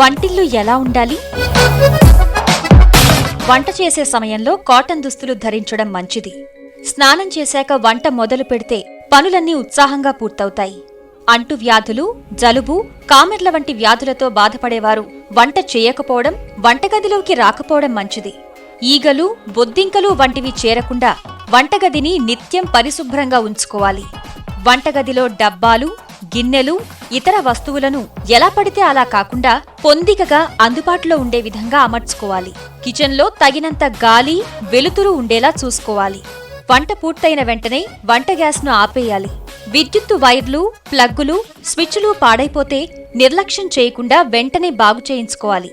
వంటిల్లు ఎలా ఉండాలి? వంట చేసే సమయంలో కాటన్ దుస్తులు ధరించడం మంచిది. స్నానం చేశాక వంట మొదలు పెడితే పనులన్నీ ఉత్సాహంగా పూర్తవుతాయి. అంటువ్యాధులు, జలుబు, కామెర్ల వంటి వ్యాధులతో బాధపడేవారు వంట చేయకపోవడం, వంటగదిలోకి రాకపోవడం మంచిది. ఈగలు, బొద్దింకలు వంటివి చేరకుండా వంటగదిని నిత్యం పరిశుభ్రంగా ఉంచుకోవాలి. వంటగదిలో డబ్బాలు, గిన్నెలు, ఇతర వస్తువులను ఎలా పడితే అలా కాకుండా పొందికగా అందుబాటులో ఉండే విధంగా అమర్చుకోవాలి. కిచెన్లో తగినంత గాలి, వెలుతురు ఉండేలా చూసుకోవాలి. వంట పూర్తయిన వెంటనే వంట గ్యాస్ను ఆపేయాలి. విద్యుత్తు వైర్లు, ప్లగ్గులు, స్విచ్లు పాడైపోతే నిర్లక్ష్యం చేయకుండా వెంటనే బాగు చేయించుకోవాలి.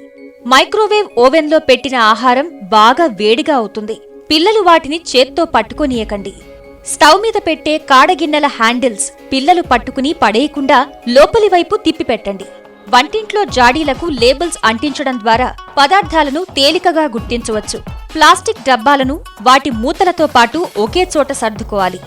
మైక్రోవేవ్ ఓవెన్లో పెట్టిన ఆహారం బాగా వేడిగా అవుతుంది. పిల్లలు వాటిని చేత్తో పట్టుకోనీయకండి. స్టవ్ మీద పెట్టే కాడగిన్నెల హ్యాండిల్స్ పిల్లలు పట్టుకుని పడేయకుండా లోపలి వైపు తిప్పిపెట్టండి. వంటింట్లో జాడీలకు లేబుల్స్ అంటించడం ద్వారా పదార్థాలను తేలికగా గుర్తించవచ్చు. ప్లాస్టిక్ డబ్బాలను వాటి మూతలతో పాటు ఒకే చోట సర్దుకోవాలి.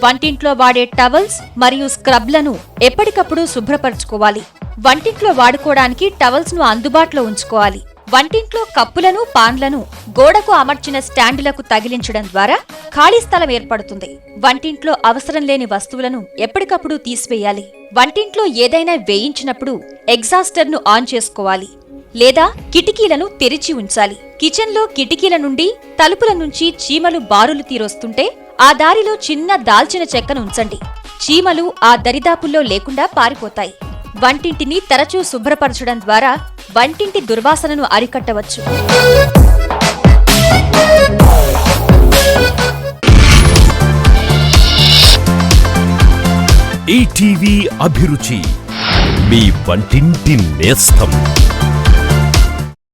వంటింట్లో వాడే టవల్స్ మరియు స్క్రబ్లను ఎప్పటికప్పుడు శుభ్రపరచుకోవాలి. వంటింట్లో వాడుకోవడానికి టవల్స్ను అందుబాటులో ఉంచుకోవాలి. వంటింట్లో కప్పులను, పాన్లను గోడకు అమర్చిన స్టాండులకు తగిలించడం ద్వారా ఖాళీ స్థలం ఏర్పడుతుంది. వంటింట్లో అవసరం లేని వస్తువులను ఎప్పటికప్పుడు తీసివేయాలి. వంటింట్లో ఏదైనా వేయించినప్పుడు ఎగ్జాస్టర్ను ఆన్ చేసుకోవాలి లేదా కిటికీలను తెరిచి ఉంచాలి. కిచెన్లో కిటికీల నుండి, తలుపుల నుంచి చీమలు బారులు తీరొస్తుంటే ఆ దారిలో చిన్న దాల్చిన చెక్కను ఉంచండి. చీమలు ఆ దరిదాపుల్లో లేకుండా పారిపోతాయి. వంటింటిని తరచూ శుభ్రపరచడం ద్వారా వంటింటి దుర్వాసనను అరికట్టవచ్చు. ఈటీవీ అభిరుచి, మీ వంటింటి నేస్తం.